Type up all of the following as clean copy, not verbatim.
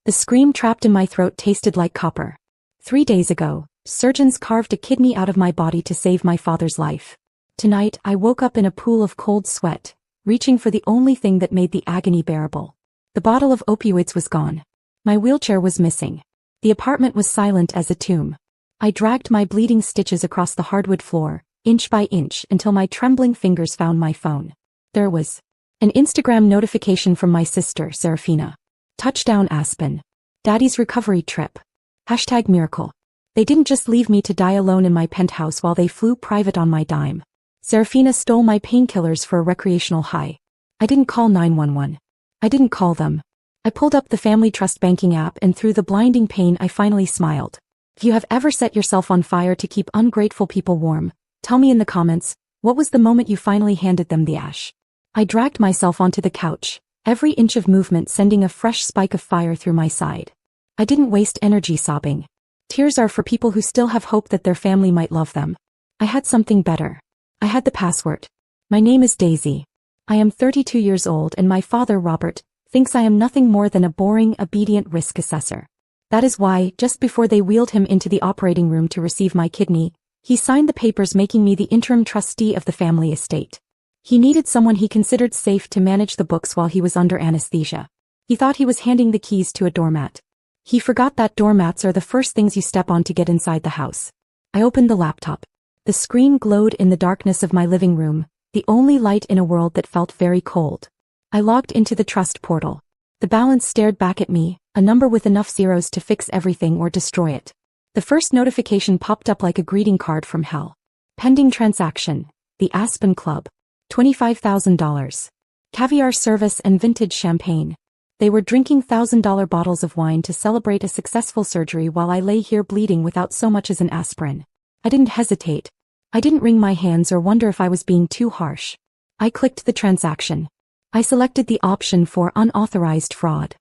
The scream trapped in my throat tasted like copper. 3 days ago, surgeons carved a kidney out of my body to save my father's life. Tonight, I woke up in a pool of cold sweat, reaching for the only thing that made the agony bearable. The bottle of opioids was gone. My wheelchair was missing. The apartment was silent as a tomb. I dragged my bleeding stitches across the hardwood floor, inch by inch, until my trembling fingers found my phone. There was an Instagram notification from my sister, Serafina. Touchdown Aspen. Daddy's recovery trip. #miracle. They didn't just leave me to die alone in my penthouse while they flew private on my dime. Serafina stole my painkillers for a recreational high. I didn't call 911. I didn't call them. I pulled up the Family Trust banking app, and through the blinding pain I finally smiled. If you have ever set yourself on fire to keep ungrateful people warm, tell me in the comments, what was the moment you finally handed them the ash? I dragged myself onto the couch, every inch of movement sending a fresh spike of fire through my side. I didn't waste energy sobbing. Tears are for people who still have hope that their family might love them. I had something better. I had the password. My name is Daisy. I am 32 years old, and my father, Robert, thinks I am nothing more than a boring, obedient risk assessor. That is why, just before they wheeled him into the operating room to receive my kidney, he signed the papers making me the interim trustee of the family estate. He needed someone he considered safe to manage the books while he was under anesthesia. He thought he was handing the keys to a doormat. He forgot that doormats are the first things you step on to get inside the house. I opened the laptop. The screen glowed in the darkness of my living room, the only light in a world that felt very cold. I logged into the trust portal. The balance stared back at me, a number with enough zeros to fix everything or destroy it. The first notification popped up like a greeting card from hell. Pending transaction. The Aspen Club. $25,000. Caviar service and vintage champagne. They were drinking $1,000 bottles of wine to celebrate a successful surgery while I lay here bleeding without so much as an aspirin. I didn't hesitate. I didn't wring my hands or wonder if I was being too harsh. I clicked the transaction. I selected the option for unauthorized fraud.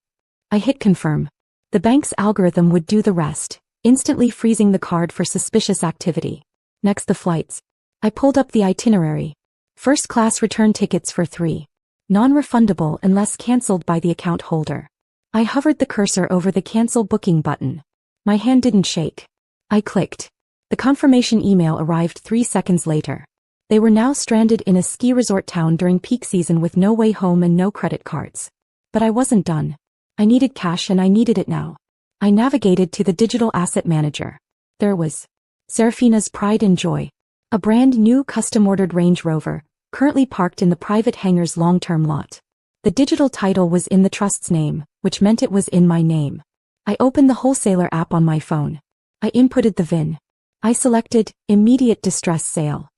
I hit confirm. The bank's algorithm would do the rest, instantly freezing the card for suspicious activity. Next, the flights. I pulled up the itinerary. First-class return tickets for 3. Non-refundable unless cancelled by the account holder. I hovered the cursor over the cancel booking button. My hand didn't shake. I clicked. The confirmation email arrived 3 seconds later. They were now stranded in a ski resort town during peak season with no way home and no credit cards. But I wasn't done. I needed cash, and I needed it now. I navigated to the digital asset manager. There was Serafina's pride and joy. A brand new custom-ordered Range Rover, currently parked in the private hangar's long-term lot. The digital title was in the trust's name, which meant it was in my name. I opened the wholesaler app on my phone. I inputted the VIN. I selected immediate distress sale.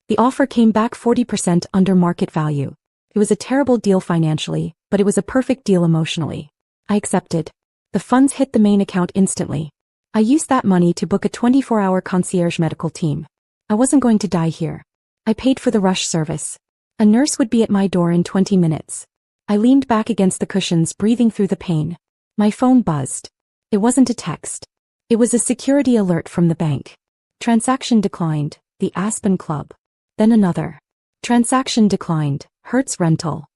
The offer came back 40% under market value. It was a terrible deal financially, but it was a perfect deal emotionally. I accepted. The funds hit the main account instantly. I used that money to book a 24-hour concierge medical team. I wasn't going to die here. I paid for the rush service. A nurse would be at my door in 20 minutes. I leaned back against the cushions, breathing through the pain. My phone buzzed. It wasn't a text. It was a security alert from the bank. Transaction declined, the Aspen Club. Then another. Transaction declined, Hertz Rental.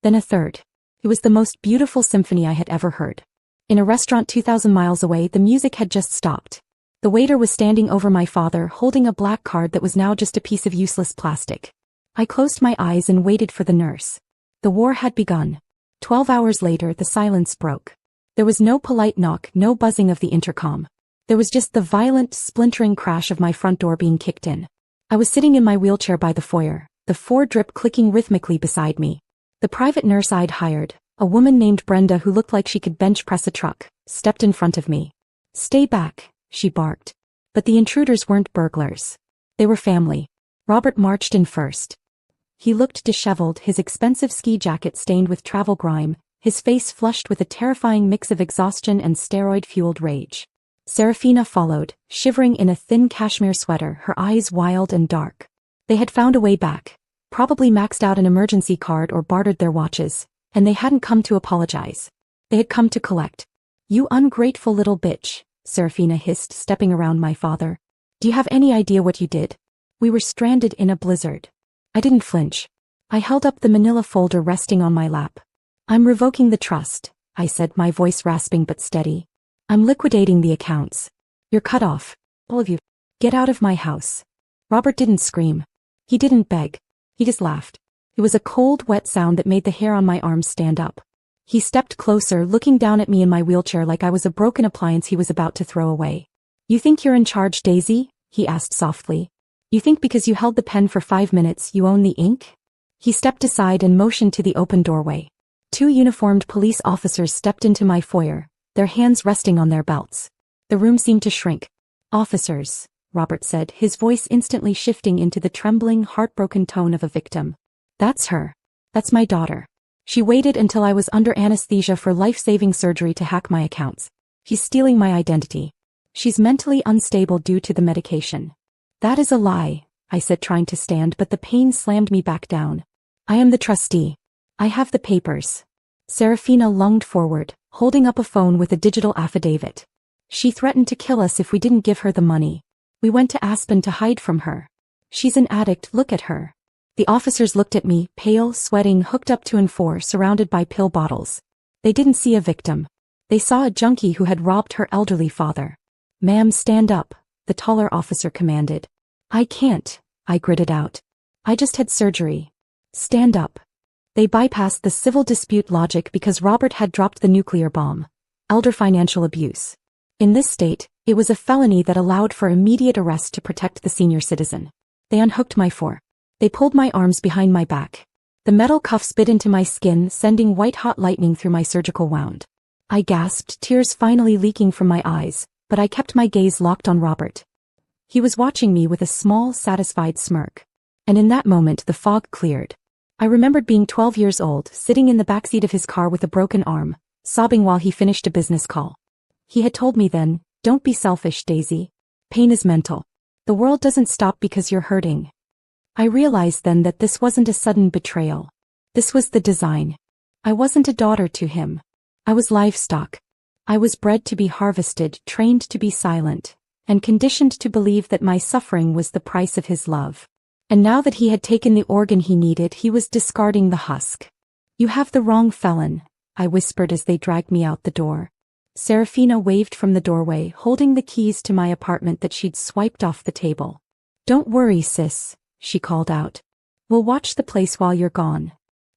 Then a third. It was the most beautiful symphony I had ever heard. In a restaurant 2,000 miles away, the music had just stopped. The waiter was standing over my father, holding a black card that was now just a piece of useless plastic. I closed my eyes and waited for the nurse. The war had begun. 12 hours later, the silence broke. There was no polite knock, no buzzing of the intercom. There was just the violent, splintering crash of my front door being kicked in. I was sitting in my wheelchair by the foyer, the Ford drip clicking rhythmically beside me. The private nurse I'd hired, a woman named Brenda who looked like she could bench press a truck, stepped in front of me. "Stay back," she barked. But the intruders weren't burglars. They were family. Robert marched in first. He looked disheveled, his expensive ski jacket stained with travel grime, his face flushed with a terrifying mix of exhaustion and steroid-fueled rage. Serafina followed, shivering in a thin cashmere sweater, her eyes wild and dark. They had found a way back, probably maxed out an emergency card or bartered their watches, and they hadn't come to apologize. They had come to collect. "You ungrateful little bitch," Serafina hissed, stepping around my father. "Do you have any idea what you did? We were stranded in a blizzard." I didn't flinch. I held up the manila folder resting on my lap. "I'm revoking the trust. I said, my voice rasping but steady. I'm liquidating the accounts. You're cut off. All of you. Get out of my house. Robert didn't scream. He didn't beg. He just laughed. It was a cold, wet sound that made the hair on my arms stand up. He stepped closer, looking down at me in my wheelchair like I was a broken appliance he was about to throw away. You think you're in charge, Daisy? He asked softly. You think because you held the pen for 5 minutes you own the ink? He stepped aside and motioned to the open doorway. 2 uniformed police officers stepped into my foyer, their hands resting on their belts. The room seemed to shrink. Officers, Robert said, his voice instantly shifting into the trembling, heartbroken tone of a victim. That's her. That's my daughter. She waited until I was under anesthesia for life-saving surgery to hack my accounts. She's stealing my identity. She's mentally unstable due to the medication. That is a lie, I said, trying to stand, but the pain slammed me back down. I am the trustee. I have the papers. Serafina lunged forward, holding up a phone with a digital affidavit. She threatened to kill us if we didn't give her the money. We went to Aspen to hide from her. She's an addict, look at her. The officers looked at me, pale, sweating, hooked up to N4, surrounded by pill bottles. They didn't see a victim. They saw a junkie who had robbed her elderly father. Ma'am, stand up, the taller officer commanded. I can't, I gritted out. I just had surgery. Stand up. They bypassed the civil dispute logic because Robert had dropped the nuclear bomb. Elder financial abuse. In this state, it was a felony that allowed for immediate arrest to protect the senior citizen. They unhooked my four. They pulled my arms behind my back. The metal cuffs bit into my skin, sending white-hot lightning through my surgical wound. I gasped, tears finally leaking from my eyes, but I kept my gaze locked on Robert. He was watching me with a small, satisfied smirk. And in that moment the fog cleared. I remembered being 12 years old, sitting in the backseat of his car with a broken arm, sobbing while he finished a business call. He had told me then, don't be selfish, Daisy. Pain is mental. The world doesn't stop because you're hurting. I realized then that this wasn't a sudden betrayal. This was the design. I wasn't a daughter to him. I was livestock. I was bred to be harvested, trained to be silent, and conditioned to believe that my suffering was the price of his love. And now that he had taken the organ he needed, he was discarding the husk. You have the wrong felon, I whispered as they dragged me out the door. Serafina waved from the doorway, holding the keys to my apartment that she'd swiped off the table. Don't worry, sis, she called out. We'll watch the place while you're gone.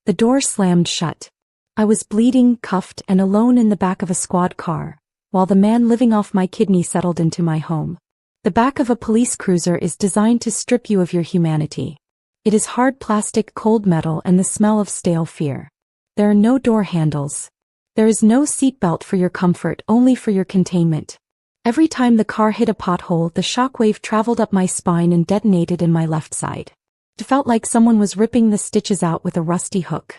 The door slammed shut. I was bleeding, cuffed, and alone in the back of a squad car, while the man living off my kidney settled into my home. The back of a police cruiser is designed to strip you of your humanity. It is hard plastic, cold metal, and the smell of stale fear. There are no door handles. There is no seatbelt for your comfort, only for your containment. Every time the car hit a pothole, the shockwave traveled up my spine and detonated in my left side. It felt like someone was ripping the stitches out with a rusty hook.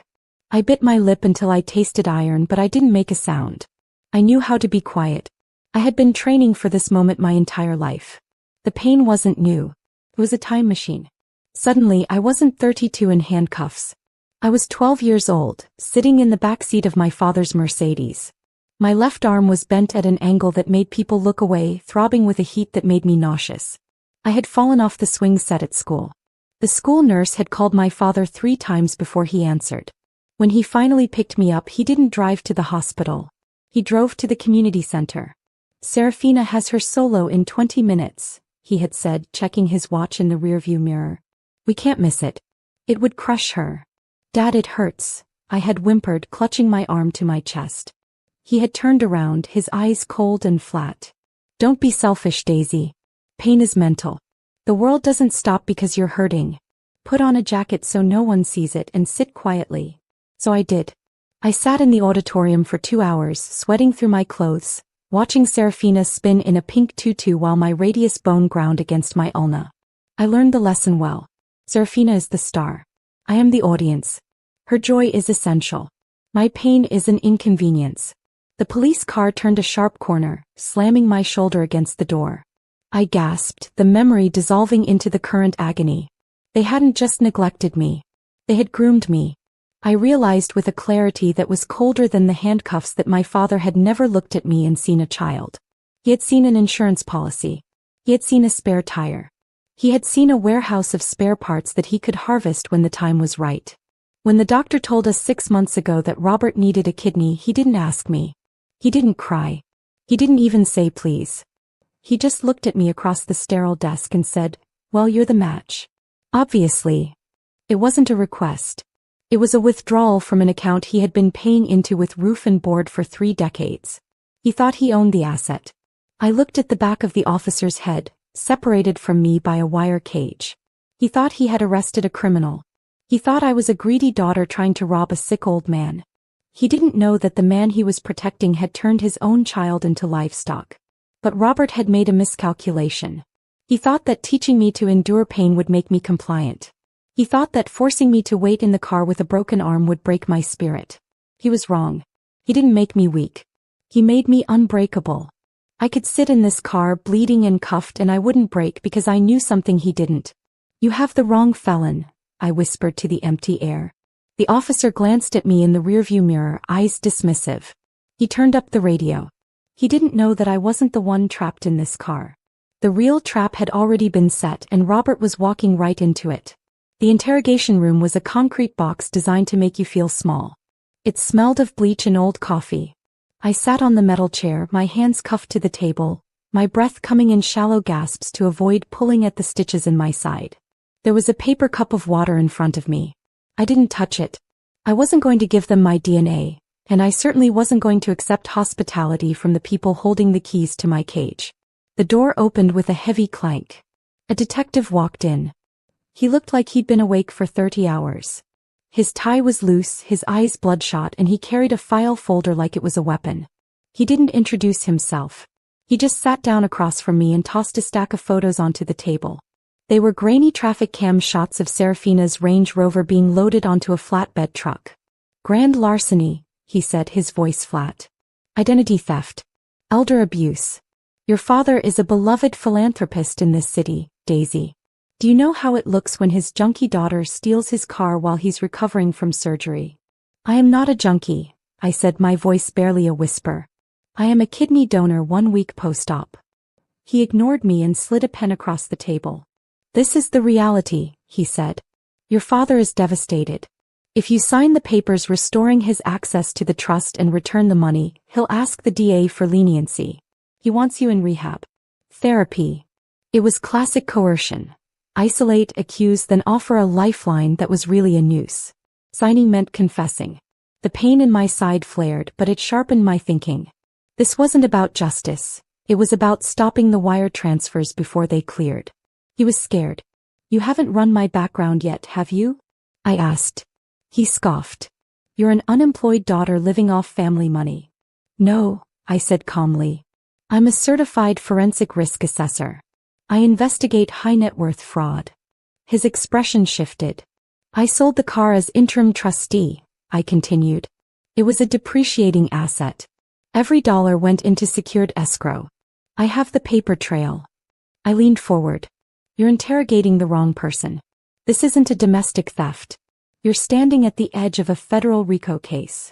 I bit my lip until I tasted iron, but I didn't make a sound. I knew how to be quiet. I had been training for this moment my entire life. The pain wasn't new. It was a time machine. Suddenly, I wasn't 32 in handcuffs. I was 12 years old, sitting in the back seat of my father's Mercedes. My left arm was bent at an angle that made people look away, throbbing with a heat that made me nauseous. I had fallen off the swing set at school. The school nurse had called my father 3 times before he answered. When he finally picked me up, he didn't drive to the hospital. He drove to the community center. Serafina has her solo in 20 minutes, he had said, checking his watch in the rearview mirror. We can't miss it. It would crush her. Dad, it hurts, I had whimpered, clutching my arm to my chest. He had turned around, his eyes cold and flat. Don't be selfish, Daisy. Pain is mental. The world doesn't stop because you're hurting. Put on a jacket so no one sees it and sit quietly. So I did. I sat in the auditorium for 2 hours, sweating through my clothes, watching Serafina spin in a pink tutu while my radius bone ground against my ulna. I learned the lesson well. Serafina is the star. I am the audience. Her joy is essential. My pain is an inconvenience. The police car turned a sharp corner, slamming my shoulder against the door. I gasped, the memory dissolving into the current agony. They hadn't just neglected me. They had groomed me. I realized with a clarity that was colder than the handcuffs that my father had never looked at me and seen a child. He had seen an insurance policy. He had seen a spare tire. He had seen a warehouse of spare parts that he could harvest when the time was right. When the doctor told us 6 months ago that Robert needed a kidney, he didn't ask me. He didn't cry. He didn't even say please. He just looked at me across the sterile desk and said, "Well, you're the match." Obviously. It wasn't a request. It was a withdrawal from an account he had been paying into with roof and board for 3 decades. He thought he owned the asset. I looked at the back of the officer's head, separated from me by a wire cage. He thought he had arrested a criminal. He thought I was a greedy daughter trying to rob a sick old man. He didn't know that the man he was protecting had turned his own child into livestock. But Robert had made a miscalculation. He thought that teaching me to endure pain would make me compliant. He thought that forcing me to wait in the car with a broken arm would break my spirit. He was wrong. He didn't make me weak. He made me unbreakable. I could sit in this car bleeding and cuffed and I wouldn't break because I knew something he didn't. "You have the wrong felon," I whispered to the empty air. The officer glanced at me in the rearview mirror, eyes dismissive. He turned up the radio. He didn't know that I wasn't the one trapped in this car. The real trap had already been set and Robert was walking right into it. The interrogation room was a concrete box designed to make you feel small. It smelled of bleach and old coffee. I sat on the metal chair, my hands cuffed to the table, my breath coming in shallow gasps to avoid pulling at the stitches in my side. There was a paper cup of water in front of me. I didn't touch it. I wasn't going to give them my DNA, and I certainly wasn't going to accept hospitality from the people holding the keys to my cage. The door opened with a heavy clank. A detective walked in. He looked like he'd been awake for 30 hours. His tie was loose, his eyes bloodshot, and he carried a file folder like it was a weapon. He didn't introduce himself. He just sat down across from me and tossed a stack of photos onto the table. They were grainy traffic cam shots of Serafina's Range Rover being loaded onto a flatbed truck. "Grand larceny," he said, his voice flat. "Identity theft. Elder abuse. Your father is a beloved philanthropist in this city, Daisy. Do you know how it looks when his junkie daughter steals his car while he's recovering from surgery?" "I am not a junkie," I said, my voice barely a whisper. "I am a kidney donor 1 week post-op." He ignored me and slid a pen across the table. "This is the reality," he said. "Your father is devastated. If you sign the papers restoring his access to the trust and return the money, he'll ask the DA for leniency. He wants you in rehab. Therapy." It was classic coercion. Isolate, accuse, then offer a lifeline that was really a noose. Signing meant confessing. The pain in my side flared, but it sharpened my thinking. This wasn't about justice. It was about stopping the wire transfers before they cleared. He was scared. "You haven't run my background yet, have you?" I asked. He scoffed. "You're an unemployed daughter living off family money." "No," I said calmly. "I'm a certified forensic risk assessor. I investigate high-net-worth fraud." His expression shifted. "I sold the car as interim trustee," I continued. "It was a depreciating asset. Every dollar went into secured escrow. I have the paper trail." I leaned forward. "You're interrogating the wrong person. This isn't a domestic theft. You're standing at the edge of a federal RICO case."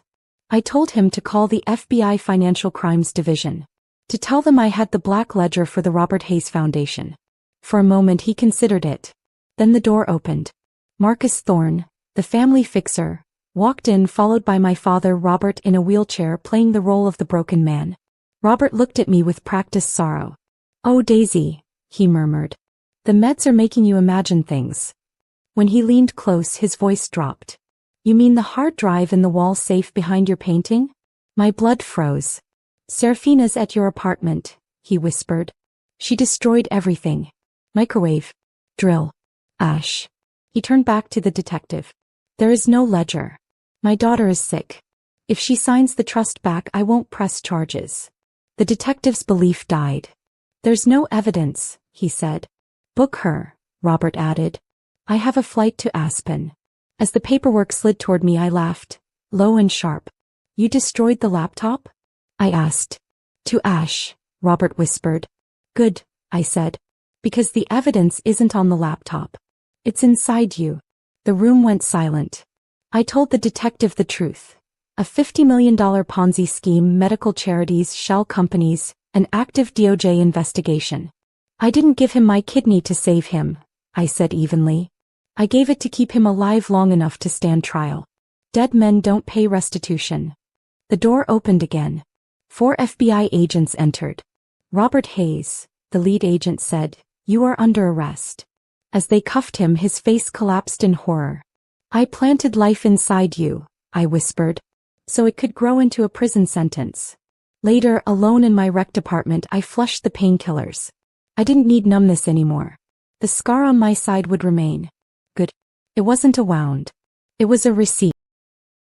I told him to call the FBI Financial Crimes Division. To tell them I had the black ledger for the Robert Hayes Foundation. For a moment he considered it. Then the door opened. Marcus Thorne, the family fixer, walked in, followed by my father Robert in a wheelchair playing the role of the broken man. Robert looked at me with practiced sorrow. "Oh, Daisy," he murmured. "The meds are making you imagine things." When he leaned close, his voice dropped. "You mean the hard drive in the wall safe behind your painting?" My blood froze. "Serafina's at your apartment," he whispered. "She destroyed everything. Microwave. Drill. Ash." He turned back to the detective. "There is no ledger. My daughter is sick. If she signs the trust back, I won't press charges." The detective's belief died. "There's no evidence," he said. "Book her," Robert added. "I have a flight to Aspen." As the paperwork slid toward me, I laughed, low and sharp. "You destroyed the laptop?" I asked. "To ash," Robert whispered. "Good," I said. "Because the evidence isn't on the laptop. It's inside you." The room went silent. I told the detective the truth. A $50 million Ponzi scheme, medical charities, shell companies, an active DOJ investigation. "I didn't give him my kidney to save him," I said evenly. I gave it to keep him alive long enough to stand trial. Dead men don't pay restitution. The door opened again. 4 FBI agents entered. Robert Hayes, the lead agent, said, "You are under arrest." As they cuffed him, his face collapsed in horror. "I planted life inside you," I whispered, "so it could grow into a prison sentence." Later, alone in my rec department, I flushed the painkillers. I didn't need numbness anymore. The scar on my side would remain. Good. It wasn't a wound. It was a receipt.